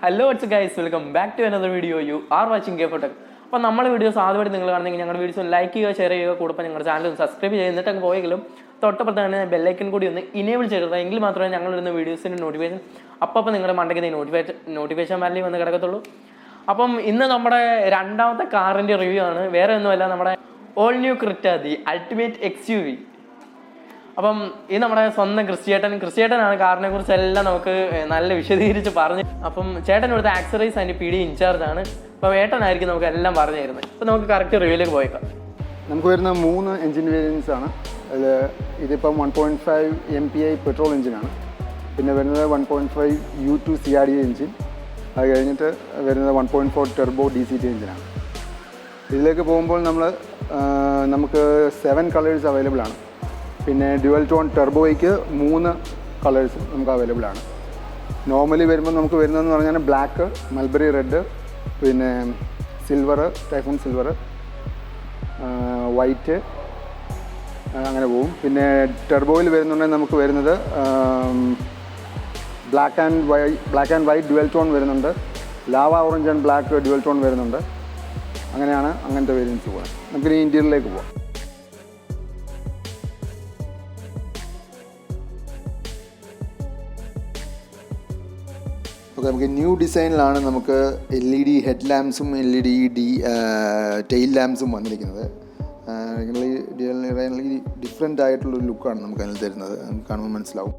Hello, what's up guys? Welcome back to another video. You are watching K4Tech. അപ്പോൾ നമ്മുടെ videos ആദ്യമായിട്ട് നിങ്ങൾ കാണുന്നെങ്കിൽ ഞങ്ങളുടെ വീഡിയോസ് ലൈക്ക് ചെയ്യുക, ഷെയർ ചെയ്യുക, കൂടെ ഞങ്ങളുടെ ചാനൽ സബ്സ്ക്രൈബ് ചെയ്യുന്നിട്ട് അങ്ങ് പോയെങ്കിലും തൊട്ടപ്പുറത്ത് തന്നെ ബെല്ലൈക്കൻ കൂടി ഒന്ന് ഇനേബിൾ ചെയ്തിട്ടുള്ള എങ്കിൽ മാത്രമേ ഞങ്ങളിടുന്ന വീഡിയോസിൻ്റെ നോട്ടിഫിക്കേഷൻ അപ്പോൾ നിങ്ങളുടെ മണ്ടയ്ക്ക് നോട്ടിഫിക്കേഷൻ വാല്യൂ വന്ന് കിടക്കത്തുള്ളൂ. അപ്പം ഇന്ന് നമ്മുടെ രണ്ടാമത്തെ കാറിൻ്റെ റിവ്യൂ ആണ്. വേറെ ഒന്നുമല്ല, നമ്മുടെ all new Creta the ultimate XUV. അപ്പം ഇത് നമ്മുടെ സ്വന്തം ക്രിസ്റ്റിയേട്ടനാണ് കാറിനെ കുറിച്ചെല്ലാം നമുക്ക് നല്ല വിശദീകരിച്ച് പറഞ്ഞ്. അപ്പം ചേട്ടൻ ഇവിടുത്തെ ആക്സറീസ് ആൻഡ് PD ഇൻചാർജ് ആണ്. അപ്പോൾ ഏട്ടനായിരിക്കും നമുക്ക് എല്ലാം പറഞ്ഞു തരുന്നത്. അപ്പോൾ നമുക്ക് കറക്റ്റ് റിവ്യൂയിലേക്ക് പോയേക്കാം. നമുക്ക് വരുന്ന 3 എൻജിൻ വേരിയൻസ് ആണ്. അതിൽ ഇതിപ്പം 1.5 MPI പെട്രോൾ എഞ്ചിനാണ്. പിന്നെ വരുന്നത് 1.5 U2 CRDA എഞ്ചിൻ. അത് കഴിഞ്ഞിട്ട് വരുന്നത് 1.4 ടെർബോ DCT എഞ്ചിനാണ്. ഇതിലേക്ക് പോകുമ്പോൾ നമുക്ക് 7 കളേഴ്സ് അവൈലബിൾ ആണ്. പിന്നെ ഡ്യുവൽ ടോൺ ടെർബോയ്ക്ക് 3 കളേഴ്സും നമുക്ക് അവൈലബിൾ ആണ്. നോർമലി വരുമ്പോൾ നമുക്ക് വരുന്നതെന്ന് പറഞ്ഞാൽ ബ്ലാക്ക്, മൽബറി റെഡ്, പിന്നെ സിൽവർ, ടൈഫോൺ സിൽവർ, വൈറ്റ്, അങ്ങനെ പോകും. പിന്നെ ടെർബോയിൽ വരുന്നുണ്ടെങ്കിൽ നമുക്ക് വരുന്നത് black and white dual tone വരുന്നുണ്ട്, lava orange and black dual tone വരുന്നുണ്ട്. അങ്ങനെയാണ് അങ്ങനത്തെ വേരിയൻസ് പോകാൻ. നമുക്കിനി ഇൻറ്റീരിയറിലേക്ക് പോകാം. ഓക്കെ, നമുക്ക് ന്യൂ ഡിസൈനിലാണ് നമുക്ക് LED ഹെഡ് ലാമ്പ്സും LED ടെയിൽ ലാമ്പ്സും വന്നിരിക്കുന്നത്. ഡിഫറെൻ്റ് ആയിട്ടുള്ളൊരു ലുക്കാണ് നമുക്ക് അതിൽ തരുന്നത്. നമുക്ക് കാണുമ്പോൾ മനസ്സിലാവും.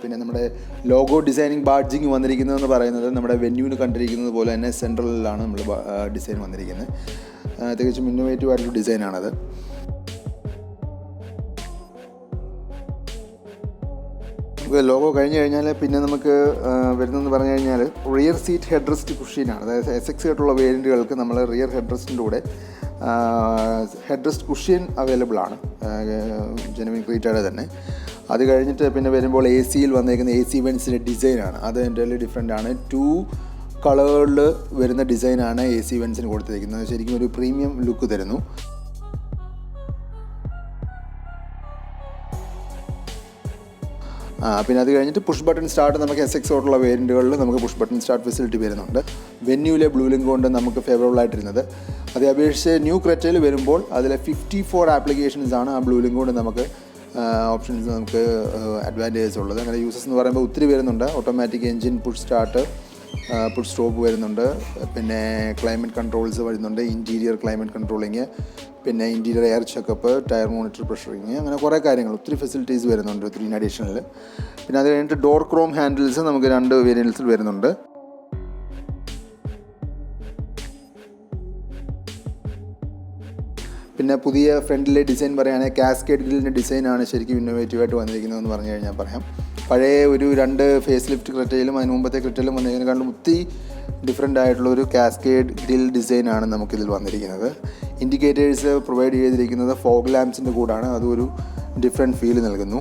പിന്നെ നമ്മുടെ ലോഗോ ഡിസൈനിങ് ബാഡ്ജിങ് വന്നിരിക്കുന്നതെന്ന് പറയുന്നത് നമ്മുടെ വെന്യൂവിന് കണ്ടിരിക്കുന്നത് പോലെ തന്നെ സെൻട്രലിലാണ് നമ്മൾ ഡിസൈൻ വന്നിരിക്കുന്നത്. തികച്ചും ഇന്നോവേറ്റീവ് ആയിട്ടുള്ള ഡിസൈനാണത്. ലോഗോ കഴിഞ്ഞ് കഴിഞ്ഞാൽ പിന്നെ നമുക്ക് വരുന്നതെന്ന് പറഞ്ഞു കഴിഞ്ഞാൽ റിയർ സീറ്റ് ഹെഡ് റെസ്റ്റ് കുഷ്യനാണ്. അതായത് SX ആയിട്ടുള്ള വേരിയൻറ്റുകൾക്ക് നമ്മൾ റിയർ ഹെഡ് റെസ്റ്റിൻ്റെ കൂടെ ഹെഡ് റെസ്റ്റ് കുഷ്യൻ അവൈലബിൾ ആണ്, ജെനുവിൻ ക്രീറ്റയുടെ തന്നെ. അത് കഴിഞ്ഞിട്ട് പിന്നെ വരുമ്പോൾ AC-യിൽ വന്നേക്കുന്ന AC വെൻസിൻ്റെ ഡിസൈനാണ്. അത് എൻ്റെ ഡിഫറെൻ്റ് ആണ്. 2 കളേർഡിൽ വരുന്ന ഡിസൈനാണ് AC വെൻസിന് കൊടുത്തിരിക്കുന്നത്. ശരിക്കും ഒരു പ്രീമിയം ലുക്ക് തരുന്നു. പിന്നെ അത് കഴിഞ്ഞിട്ട് പുഷ് ബട്ടൺ സ്റ്റാർട്ട് നമുക്ക് SX ഓട്ടുള്ള വേരിയൻറ്റുകളിൽ നമുക്ക് പുഷ് ബട്ടൺ സ്റ്റാർട്ട് ഫെസിലിറ്റി വരുന്നുണ്ട്. വെന്യൂവിലെ ബ്ലൂ ലിങ്ക് കൊണ്ട് നമുക്ക് ഫേവറബിൾ ആയിട്ടിരുന്നത്. അതേ അപേക്ഷിച്ച് ന്യൂ ക്രെറ്റയിൽ വരുമ്പോൾ അതിലെ 54 ആപ്ലിക്കേഷൻസ് ആണ് ആ ബ്ലൂ ലിങ്ക് കൊണ്ട് നമുക്ക് ഓപ്ഷൻസ് നമുക്ക് അഡ്വാൻറ്റേജസ് ഉള്ളത്. അങ്ങനെ യൂസസ് എന്ന് പറയുമ്പോൾ ഒത്തിരി വരുന്നുണ്ട്. Automatic engine push start, push stop വരുന്നുണ്ട്. പിന്നെ ക്ലൈമറ്റ് കൺട്രോൾസ് വരുന്നുണ്ട്, ഇൻറ്റീരിയർ ക്ലൈമറ്റ് കൺട്രോളിങ്, പിന്നെ interior air checkup, tyre monitor pressuring, അങ്ങനെ കുറേ കാര്യങ്ങൾ, ഒത്തിരി ഫെസിലിറ്റീസ് വരുന്നുണ്ട് 3 അഡീഷണൽ. പിന്നെ അത് കഴിഞ്ഞിട്ട് ഡോർ ക്രോം ഹാൻഡിൽസ് നമുക്ക് 2 വേരിയൻസിൽ വരുന്നുണ്ട്. പിന്നെ പുതിയ ഫ്രണ്ടിലെ ഡിസൈൻ പറയുകയാണെങ്കിൽ കാസ്കേഡ് ഗ്രില്ലിൻ്റെ ഡിസൈനാണ് ശരിക്കും ഇന്നോവേറ്റീവായിട്ട് വന്നിരിക്കുന്നതെന്ന് പറഞ്ഞു കഴിഞ്ഞാൽ പറയാം. പഴയ ഒരു 2 ഫേസ് ലിഫ്റ്റ് ക്രെറ്റയിലും അതിന് മുമ്പത്തെ ക്രെറ്റയിലും വന്നിരിക്കുന്നതിനെക്കാളും ഒത്തിരി ഡിഫറെൻ്റ് ആയിട്ടുള്ളൊരു കാസ്കേഡ് ഗ്രിൽ ഡിസൈനാണ് നമുക്കിതിൽ വന്നിരിക്കുന്നത്. ഇൻഡിക്കേറ്റേഴ്സ് പ്രൊവൈഡ് ചെയ്തിരിക്കുന്നത് ഫോഗ് ലാമ്പ്സിൻ്റെ കൂടാണ്. അതൊരു ഡിഫറെൻറ്റ് ഫീൽ നൽകുന്നു.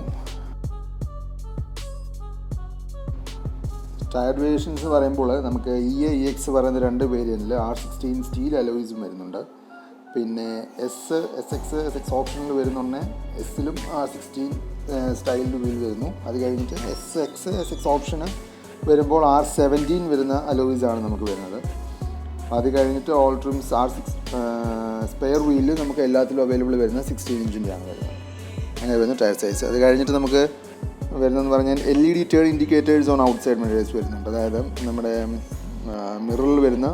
ടയർ വേരിയേഷൻസ് പറയുമ്പോൾ നമുക്ക് EX പറയുന്ന 2 വേരിയൻറ്റിൽ R16 സ്റ്റീൽ അലോയ്സും വരുന്നുണ്ട്. പിന്നെ SX ഓപ്ഷനിൽ വരുന്നുണ്ട്. S-ലും R16 സ്റ്റൈലിൽ വീൽ വരുന്നു. അത് കഴിഞ്ഞിട്ട് SX ഓപ്ഷന് വരുമ്പോൾ R17 വരുന്ന അലോയ്സാണ് നമുക്ക് വരുന്നത്. അത് കഴിഞ്ഞിട്ട് ഓൾ ട്രിംസ് R6 സ്പെയർ വീലിൽ നമുക്ക് എല്ലാത്തിലും അവൈലബിൾ വരുന്ന 16 ഇഞ്ചിൻ്റെയാണ് വരുന്നത്. അങ്ങനെ വരുന്ന ടയർ സൈസ്. അത് കഴിഞ്ഞിട്ട് നമുക്ക് വരുന്നതെന്ന് പറഞ്ഞാൽ LED turn indicators on out side mirrors വരുന്നുണ്ട്. അതായത് നമ്മുടെ മിററിൽ വരുന്ന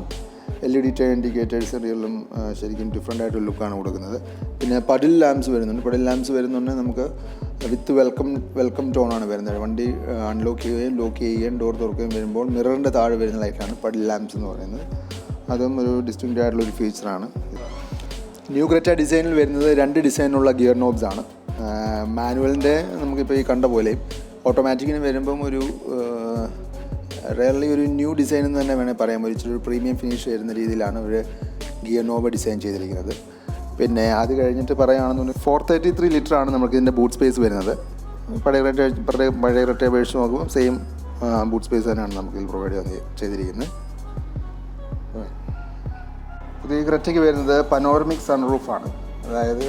LED ടേൺ ഇൻഡിക്കേറ്റേഴ്സ് റിയലും ശരിക്കും ഡിഫറെൻ്റ് ആയിട്ടുള്ള ലുക്കാണ് കൊടുക്കുന്നത്. പിന്നെ പഡിൽ ലാമ്പ്സ് വരുന്നുണ്ട്. പഡിൽ ലാമ്പ്സ് വരുന്നുണ്ടെങ്കിൽ നമുക്ക് വിത്ത് വെൽക്കം ടോണാണ് വരുന്നത്. വണ്ടി അൺലോക്ക് ചെയ്യുകയും ലോക്ക് ചെയ്യുകയും ഡോർ തുറക്കുകയും വരുമ്പോൾ മിററിൻ്റെ താഴെ വരുന്ന ലൈറ്റാണ് പഡിൽ ലാമ്പ്സ് എന്ന് പറയുന്നത്. അതും ഒരു ഡിസ്റ്റിങ്ക്റ്റ് ആയിട്ടുള്ളൊരു ഫീച്ചറാണ്. ന്യൂ ക്രെറ്റ ഡിസൈനിൽ വരുന്നത് 2 ഡിസൈനുള്ള ഗിയർ നോബ്സ് ആണ്. മാനുവലിൻ്റെ നമുക്കിപ്പോൾ ഈ കണ്ട പോലെയും ഓട്ടോമാറ്റിക്കിന് വരുമ്പം ഒരു റിയലി ഒരു ന്യൂ ഡിസൈൻ എന്ന് തന്നെ വേണമെങ്കിൽ പറയാം. ഒരു പ്രീമിയം ഫിനിഷ് വരുന്ന രീതിയിലാണ് ഒരു ഗിയർ നോബ് ഡിസൈൻ ചെയ്തിരിക്കുന്നത്. പിന്നെ അത് കഴിഞ്ഞിട്ട് പറയുകയാണെന്നുണ്ടെങ്കിൽ 433 ലിറ്ററാണ് നമുക്ക് ഇതിൻ്റെ ബൂട്ട് സ്പേസ് വരുന്നത്. പഴയ ക്രെറ്റ അപേക്ഷിച്ച് നോക്കുമ്പോൾ സെയിം ബൂട്ട് സ്പേസ് തന്നെയാണ് നമുക്കിതിൽ പ്രൊവൈഡ് ചെയ്തിരിക്കുന്നത്. പുതിയ ക്രെറ്റയ്ക്ക് വരുന്നത് പനോറമിക് സൺറൂഫാണ്. അതായത്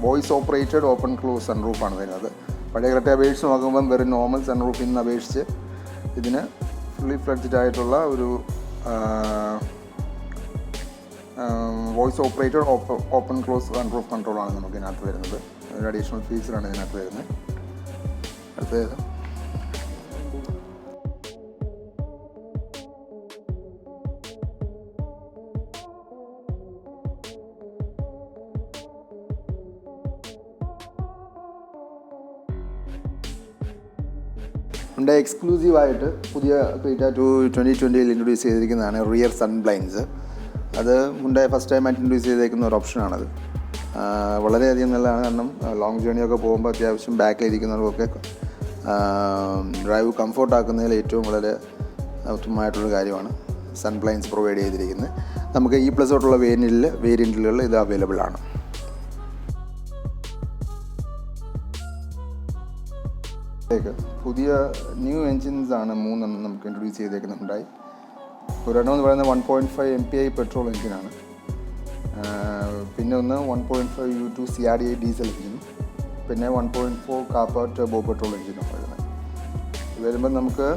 വോയിസ് ഓപ്പറേറ്റഡ് ഓപ്പൺ ക്ലോസ് സൺറൂഫാണ് വരുന്നത്. പഴയ ക്രെറ്റ അപേക്ഷിച്ച് നോക്കുമ്പം വെറും നോർമൽ സൺറൂഫിൽ നിന്ന് അപേക്ഷിച്ച് ഇതിന് ഫുള്ളി ഫ്ലെഡ്ജ്ഡ് ആയിട്ടുള്ള ഒരു voice operated open close sunroof കൺട്രോളാണ് നമുക്ക് ഇതിനകത്ത് വരുന്നത്. ഒരു അഡീഷണൽ ഫീച്ചറാണ് ഇതിനകത്ത് വരുന്നത്. അടുത്തത് ഹുണ്ടായി എക്സ്ക്ലൂസീവായിട്ട് പുതിയ ക്രെറ്റ 2020 ഇൻട്രൊഡ്യൂസ് ചെയ്തിരിക്കുന്നതാണ് റിയർ സൺ ബ്ലൈൻഡ്സ്. അത് ഹുണ്ടായി ഫസ്റ്റ് ടൈമായിട്ട് ഇൻട്രൊഡ്യൂസ് ചെയ്തേക്കുന്ന ഒരു ഓപ്ഷനാണത്. വളരെയധികം നല്ലതാണ്. കാരണം ലോങ് ജേണിയൊക്കെ പോകുമ്പോൾ അത്യാവശ്യം ബാക്കിലിരിക്കുന്നവർക്കൊക്കെ ഡ്രൈവ് കംഫോർട്ടാക്കുന്നതിൽ ഏറ്റവും വളരെ ഉത്തമമായിട്ടുള്ളൊരു കാര്യമാണ് സൺ ബ്ലൈൻഡ്സ് പ്രൊവൈഡ് ചെയ്തിരിക്കുന്നത്. നമുക്ക് E+ തൊട്ടുള്ള വേരിയൻറ്റുകളിൽ ഇത് അവൈലബിൾ ആണ്. പുതിയ ന്യൂ എൻജിൻസ് ആണ് 3 നമുക്ക് ഇൻട്രൊഡ്യൂസ് ചെയ്തേക്കുന്നുണ്ടായി. ഒരെണ്ണം എന്ന് പറയുന്നത് 1.5 MPI പെട്രോൾ എഞ്ചിനാണ്. പിന്നെ ഒന്ന് 1.5 U2 CRDI ഡീസൽ എഞ്ചിനും പിന്നെ 1.4 കാപ്പ ടർബോ പെട്രോൾ എഞ്ചിനും വരുന്നത്. വരുമ്പോൾ നമുക്ക്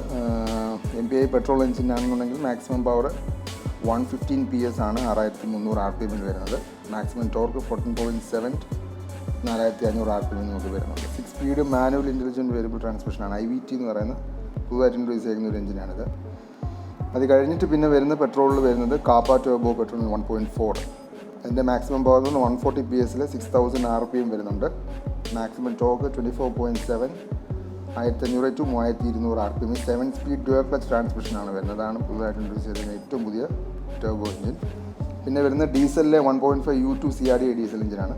MPI പെട്രോൾ എഞ്ചിനാണെന്നുണ്ടെങ്കിൽ മാക്സിമം പവർ 115 PS ആണ് 6300 RPM വരുന്നത്. മാക്സിമം ടോർക്ക് 14.7 4500 RPM നമുക്ക് വരുന്നുണ്ട്. 6 സ്പീഡ് മാനുവൽ ഇൻ്റലിജൻറ്റ് വേരിയബിൾ ട്രാൻസ്മിഷനാണ്. IVT എന്ന് പറയുന്ന പുതുതായിട്ട് ഇൻട്രൊഡ്യൂസ് ചെയ്യുന്ന ഒരു എഞ്ചിനാണിത്. അത് കഴിഞ്ഞിട്ട് പിന്നെ വരുന്ന പെട്രോളിൽ വരുന്നത് കാപ്പ ടർബോ പെട്രോൾ 1.4. അതിൻ്റെ മാക്സിമം പവർ 140 PS 6000 RPM വരുന്നുണ്ട്. Maximum torque 24.7 1500 to 3200 RPM. 7 speed dual clutch ട്രാൻസ്മിഷനാണ് വരുന്നത്. അതാണ് പുതുതായിട്ട് ഇൻട്രൊഡ്യൂസ് ചെയ്തിരുന്ന ഏറ്റവും പുതിയ ടർബോ എഞ്ചിൻ. പിന്നെ വരുന്ന ഡീസലിലെ 1.5 U2 CRDI ഡീസൽ എഞ്ചിനാണ്.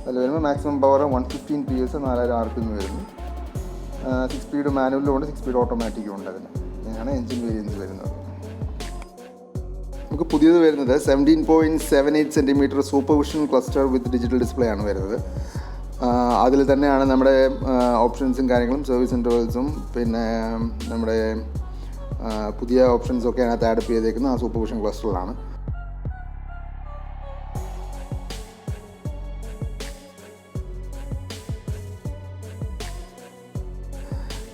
അതിൽ വരുമ്പോൾ മാക്സിമം പവർ 115 PS 4000 RPM വരുന്നു. 6 സ്പീഡ് മാനുവലും ഉണ്ട്, 6 സ്പീഡ് ഓട്ടോമാറ്റിക്കും ഉണ്ട്. അതിന് ഇങ്ങനെയാണ് എഞ്ചിൻ വേരിയൻസ് വരുന്നത്. നമുക്ക് പുതിയത് വരുന്നത് 17.78 cm സൂപ്പർ വിഷൻ ക്ലസ്റ്റർ വിത്ത് ഡിജിറ്റൽ ഡിസ്പ്ലേ ആണ് വരുന്നത്. അതിൽ തന്നെയാണ് നമ്മുടെ ഓപ്ഷൻസും കാര്യങ്ങളും സർവീസ് ഇൻ്റർവൽസും പിന്നെ നമ്മുടെ പുതിയ ഓപ്ഷൻസൊക്കെ അതിനകത്ത് ആഡ് ചെയ്തേക്കുന്നത് ആ സൂപ്പർ വിഷൻ ക്ലസ്റ്ററിലാണ്.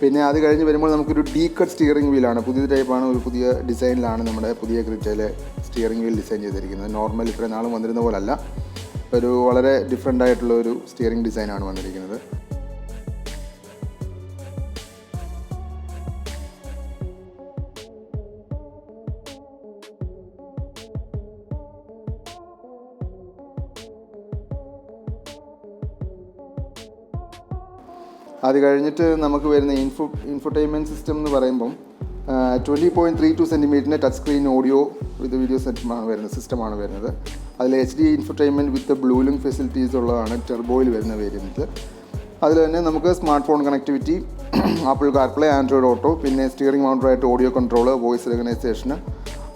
പിന്നെ അത് കഴിഞ്ഞ് വരുമ്പോൾ നമുക്കൊരു ഡീകട്ട് സ്റ്റിയറിംഗ് വീലാണ്. പുതിയ ടൈപ്പാണ്, ഒരു പുതിയ ഡിസൈനിലാണ് നമ്മുടെ പുതിയ ക്രെറ്റയിലെ സ്റ്റിയറിംഗ് വീൽ ഡിസൈൻ ചെയ്തിരിക്കുന്നത്. നോർമൽ ഇത്രയും നാളും വന്നിരുന്ന പോലല്ല, ഒരു വളരെ ഡിഫറെൻ്റ് ആയിട്ടുള്ള ഒരു സ്റ്റിയറിംഗ് ഡിസൈനാണ് വന്നിരിക്കുന്നത്. അത് കഴിഞ്ഞിട്ട് നമുക്ക് വരുന്ന ഇൻഫോർടൈൻമെൻറ്റ് സിസ്റ്റം എന്ന് പറയുമ്പം 20.32 cm touch screen audio with video സിസ്റ്റമാണ് വരുന്നത്. അതിൽ HD infotainment with blue link facilities ഉള്ളതാണ് ടെർബോയിൽ വരുന്ന വേരിയൻറ്റ്. അതിൽ തന്നെ നമുക്ക് smart phone connectivity, Apple CarPlay, Android auto, പിന്നെ സ്റ്റിയറിംഗ് മൗണ്ടറായിട്ട് audio control, voice recognition,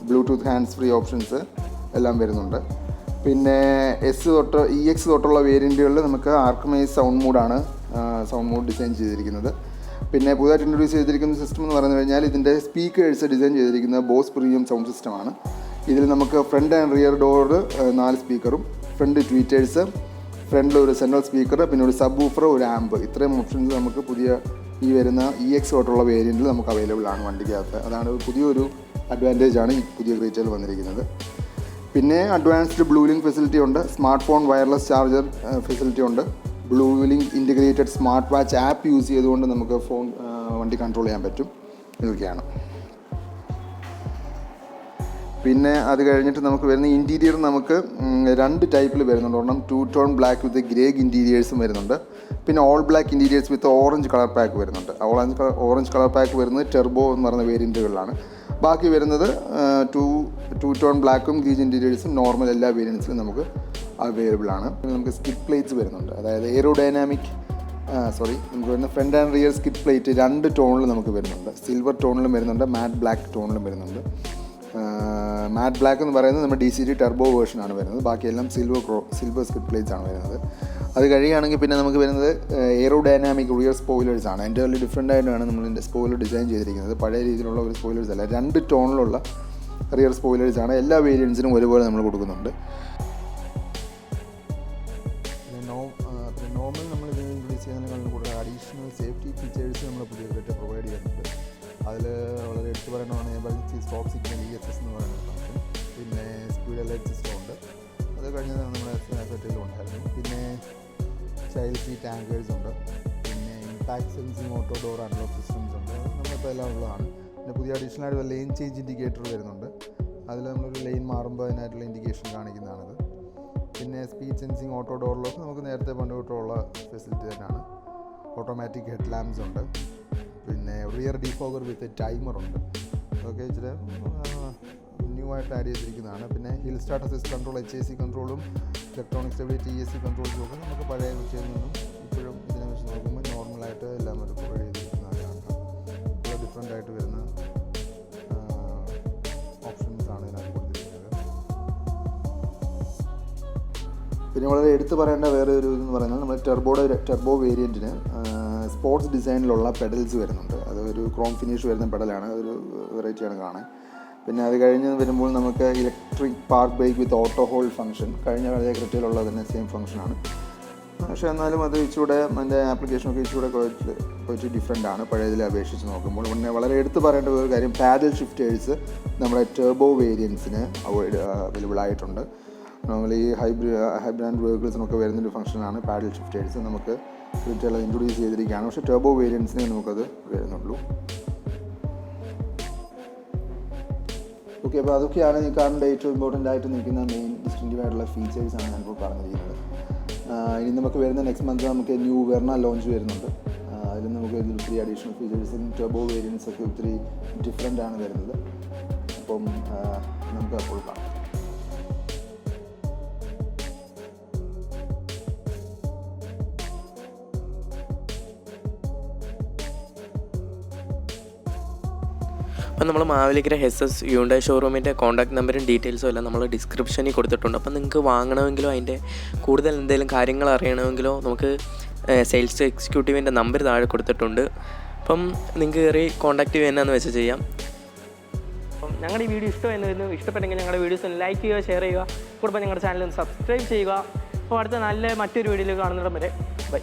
Bluetooth hands free options എല്ലാം വരുന്നുണ്ട്. പിന്നെ EX തൊട്ടുള്ള വേരിയൻറ്റുകളിൽ നമുക്ക് ആർക്കമൈസ് സൗണ്ട് മോഡ് ഡിസൈൻ ചെയ്തിരിക്കുന്നത്. പിന്നെ പുതുതായിട്ട് ഇൻട്രൊഡ്യൂസ് ചെയ്തിരിക്കുന്ന സിസ്റ്റം എന്ന് പറഞ്ഞു കഴിഞ്ഞാൽ ഇതിൻ്റെ സ്പീക്കേഴ്സ് ഡിസൈൻ ചെയ്തിരിക്കുന്നത് ബോസ് പ്രീമിയം സൗണ്ട് സിസ്റ്റമാണ്. ഇതിൽ നമുക്ക് ഫ്രണ്ട് ആൻഡ് റിയർ ഡോർ 4 സ്പീക്കറും, ഫ്രണ്ട് ട്വീറ്റേഴ്സ്, ഫ്രണ്ടിൽ ഒരു സെൻട്രൽ സ്പീക്കർ, പിന്നെ ഒരു സബ് വൂഫർ, ഒരു ആമ്പ്, ഇത്രയും ഓപ്ഷൻസ് നമുക്ക് പുതിയ ഈ വരുന്ന EX തൊട്ടുള്ള വേരിയൻറ്റിൽ നമുക്ക് അവൈലബിൾ ആണ് വണ്ടിക്കകത്ത്. അതാണ് പുതിയൊരു അഡ്വാൻറ്റേജാണ് ഈ പുതിയ ക്രെറ്റയിൽ വന്നിരിക്കുന്നത്. പിന്നെ അഡ്വാൻസ്ഡ് ബ്ലൂ ലിങ്ക് ഫെസിലിറ്റി ഉണ്ട്, smart phone wireless charger facility ഉണ്ട്, blue link integrated smart watch app use ചെയ്തുകൊണ്ട് നമുക്ക് വണ്ടി കൺട്രോൾ ചെയ്യാൻ പറ്റും. ഇതൊക്കെയാണ്. പിന്നെ അത് കഴിഞ്ഞിട്ട് നമുക്ക് വരുന്ന ഇൻറ്റീരിയർ നമുക്ക് 2 ടൈപ്പിൽ വരുന്നുണ്ട്. ഒരെണ്ണം 2 ടോൺ ബ്ലാക്ക് വിത്ത് ഗ്രേ ഇൻറ്റീരിയേഴ്സും വരുന്നുണ്ട്. പിന്നെ all black interiors with orange colour pack വരുന്നുണ്ട്. ഓറഞ്ച് കളർ പാക്ക് വരുന്നത് ടെർബോ എന്ന് പറയുന്ന വേരിയൻറ്റുകളിലാണ്. ബാക്കി വരുന്നത് 2 ടോൺ ബ്ലാക്കും ഗ്രീൻ ഇൻറ്റീരിയേഴ്സും നോർമൽ എല്ലാ വേരിയൻസിലും നമുക്ക് അവൈലബിൾ ആണ്. നമുക്ക് സ്കിഡ് പ്ലേറ്റ്സ് വരുന്നുണ്ട്. അതായത് നമുക്ക് വരുന്ന front and rear skid plate 2 ടോണിൽ നമുക്ക് വരുന്നുണ്ട്. സിൽവർ ടോണിലും വരുന്നുണ്ട്, മാറ്റ് ബ്ലാക്ക് ടോണിലും വരുന്നുണ്ട്. മാറ്റ് ബ്ലാക്ക് എന്ന് പറയുന്നത് നമ്മുടെ DCT ടർബോ വേർഷനാണ് വരുന്നത്. ബാക്കിയെല്ലാം സിൽവർ സ്കിഡ് പ്ലേറ്റ്സ് ആണ് വരുന്നത്. അത് കഴിയുകയാണെങ്കിൽ പിന്നെ നമുക്ക് വരുന്നത് എയറോഡൈനാമിക് റിയർ സ്പോയിലേഴ്സ് ആണ്. എൻ്റർലി ഡിഫറെൻ്റ് ആയിട്ടാണ് നമ്മളിതിൻ്റെ സ്പോയിലർ ഡിസൈൻ ചെയ്തിരിക്കുന്നത്. പഴയ രീതിയിലുള്ള ഒരു സ്പോയിലേഴ്സ് അല്ല, 2 ടോണിലുള്ള റിയർ സ്പോയിലേഴ്സ് ആണ്. എല്ലാ വേരിയൻസിനും ഒരുപോലെ നമ്മൾ കൊടുക്കുന്നുണ്ട്. നോർമൽ നമ്മൾ ഇത് ഇൻട്രൊഡ്യൂസ് ചെയ്യുന്നതിനേക്കാളും കൂടുതൽ അഡീഷണൽ സേഫ്റ്റി ഫീച്ചേഴ്സ് നമ്മൾ പുതിയ ക്രെറ്റ പ്രൊവൈഡ് ചെയ്യുന്നുണ്ട്. അതിൽ വളരെ എടുത്തു പറയണമെന്ന് എമർജൻസി സ്റ്റോപ്പ് സിഗ്നൽ ESS എന്ന് പറയുന്ന ഫംഗ്ഷൻ, പിന്നെ സ്പീഡ് അലർട്ട് സിസ്റ്റം ഉണ്ട്. അത് കഴിഞ്ഞ് നമ്മുടെ ക്രെറ്റയിലും ഉണ്ടായിരുന്നു. പിന്നെ ചൈൽഡ് സീറ്റ് ആങ്കേഴ്സ് ഉണ്ട്. പിന്നെ impact sensing auto door unlock systems ഉണ്ട്. നമ്മളിപ്പോൾ എല്ലാം ഉള്ളതാണ്. പിന്നെ പുതിയ അഡീഷണൽ ആയിട്ട് ലെയിൻ ചേഞ്ച് ഇൻഡിക്കേറ്റർ വരുന്നുണ്ട്. അതിൽ നമ്മളൊരു ലൈൻ മാറുമ്പോൾ അതിനായിട്ടുള്ള ഇൻഡിക്കേഷൻ കാണിക്കുന്നതാണത്. പിന്നെ speed sensing auto door lock നമുക്ക് നേരത്തെ പണ്ട് തൊട്ടുള്ള ഫെസിലിറ്റി തന്നെയാണ്. ഓട്ടോമാറ്റിക് ഹെഡ് ലാമ്പ്സ് ഉണ്ട്. പിന്നെ റിയർ ഡിഫോഗർ വിത്ത് ടൈമറുണ്ട്. അതൊക്കെ ഇച്ചിരി ന്യൂ ആയിട്ട് ആഡ് ചെയ്തിരിക്കുന്നതാണ്. പിന്നെ hill start assist control, HAC കൺട്രോളും ഇലക്ട്രോണിക് സ്റ്റെബിലിറ്റി ESC കൺട്രോൾസും ഒക്കെ നമുക്ക് പഴയ വെച്ചതിൽ നിന്നും ഇപ്പോഴും ഇതിനെ വെച്ച് നോക്കുമ്പോൾ നോർമലായിട്ട് എല്ലാം ഒരു പ്രൊവൈഡ് ചെയ്തിരിക്കുന്നതാണ്. ഇപ്പോൾ ഡിഫറെൻ്റ് ആയിട്ട് വരുന്ന ഓപ്ഷൻസാണ് ഇതിനകത്ത് കൊടുത്തിരിക്കുന്നത്. പിന്നെ വളരെ എടുത്തു പറയേണ്ട വേറെ ഒരു ഇതെന്ന് പറയുന്നത് നമ്മുടെ ടർബോ വേരിയൻറ്റിന് സ്പോർട്സ് ഡിസൈനിലുള്ള പെഡൽസ് വരുന്നുണ്ട്. അതൊരു ക്രോം ഫിനിഷ് വരുന്ന പെഡലാണ്. അതൊരു വെറൈറ്റിയാണ് കാണാൻ. പിന്നെ അത് കഴിഞ്ഞ് വരുമ്പോൾ നമുക്ക് ഇലക്ട്രിക് പാർക്ക് ബ്രേക്ക് വിത്ത് ഓട്ടോ ഹോൾഡ് ഫംഗ്ഷൻ, കഴിഞ്ഞ പഴയ ക്രെറ്റയിലുള്ള തന്നെ സെയിം ഫംഗ്ഷനാണ്. പക്ഷേ എന്നാലും അത് ഇച്ചിലൂടെ അതിൻ്റെ ആപ്ലിക്കേഷനൊക്കെ ഇച്ചിലൂടെ കുറച്ച് ഡിഫറെൻ്റ് ആണ് പഴയതിൽ അപേക്ഷിച്ച് നോക്കുമ്പോൾ. പിന്നെ വളരെ എടുത്ത് പറയേണ്ട ഒരു കാര്യം, പാഡൽ ഷിഫ്റ്റേഴ്സ് നമ്മുടെ ടർബോ വേരിയൻസിന് അവൈലബിൾ ആയിട്ടുണ്ട്. നോർമലി ഹൈബ്രാൻഡ് വെഹിക്കിൾസിനൊക്കെ വരുന്നൊരു ഫംഗ്ഷനാണ് പാഡൽ ഷിഫ്റ്റേഴ്സ്. നമുക്ക് ക്രെറ്റയിൽ ഇൻട്രൊഡ്യൂസ് ചെയ്തിരിക്കുകയാണ്. പക്ഷേ ടർബോ വേരിയൻസിന് നമുക്കത് വരുന്നുള്ളൂ. ഓക്കെ, അപ്പോൾ അതൊക്കെയാണ് ഈ കാറിൻ്റെ ഏറ്റവും ഇമ്പോർട്ടൻ്റ് ആയിട്ട് നിൽക്കുന്ന മെയിൻ ഡിസ്റ്റിങ്റ്റീവ് ആയിട്ടുള്ള ഫീച്ചേഴ്സാണ് ഞാനിപ്പോൾ പറഞ്ഞിരിക്കുന്നത്. ഇനി നമുക്ക് വരുന്ന നെക്സ്റ്റ് മന്ത് നമുക്ക് ന്യൂ വെർണ ലോഞ്ച് വരുന്നുണ്ട്. അതിൽ നമുക്ക് ഒത്തിരി അഡീഷണൽ ഫീച്ചേഴ്സും ടർബോ വേരിയൻസൊക്കെ ഒത്തിരി ഡിഫറെൻ്റ് ആണ് വരുന്നത്. അപ്പം നമുക്ക് അപ്പോൾ കാണാം. അപ്പം നമ്മൾ മാവേലിക്കര S.S.Hyundai ഷോറൂമിൻ്റെ കോൺടാക്ട് നമ്പറും ഡീറ്റെയിൽസും എല്ലാം നമ്മൾ ഡിസ്ക്രിപ്ഷനിൽ കൊടുത്തിട്ടുണ്ട്. അപ്പം നിങ്ങൾക്ക് വാങ്ങണമെങ്കിലോ അതിൻ്റെ കൂടുതൽ എന്തെങ്കിലും കാര്യങ്ങൾ അറിയണമെങ്കിലോ നമുക്ക് സെയിൽസ് എക്സിക്യൂട്ടീവിൻ്റെ നമ്പർ താഴെ കൊടുത്തിട്ടുണ്ട്. അപ്പം നിങ്ങൾക്ക് കയറി കോൺടാക്ട് ചെയ്യുന്നതെന്ന് വെച്ച് ചെയ്യാം. അപ്പം ഞങ്ങളുടെ ഈ വീഡിയോ ഇഷ്ടപ്പെട്ടെങ്കിൽ ഞങ്ങളുടെ വീഡിയോസ് ലൈക്ക് ചെയ്യുക, ഷെയർ ചെയ്യുക, കൂടെ ഞങ്ങളുടെ ചാനൽ ഒന്ന് സബ്സ്ക്രൈബ് ചെയ്യുക. അപ്പോൾ അടുത്ത നല്ല മറ്റൊരു വീഡിയോയിൽ കാണുന്നിടം വരെ ബൈ.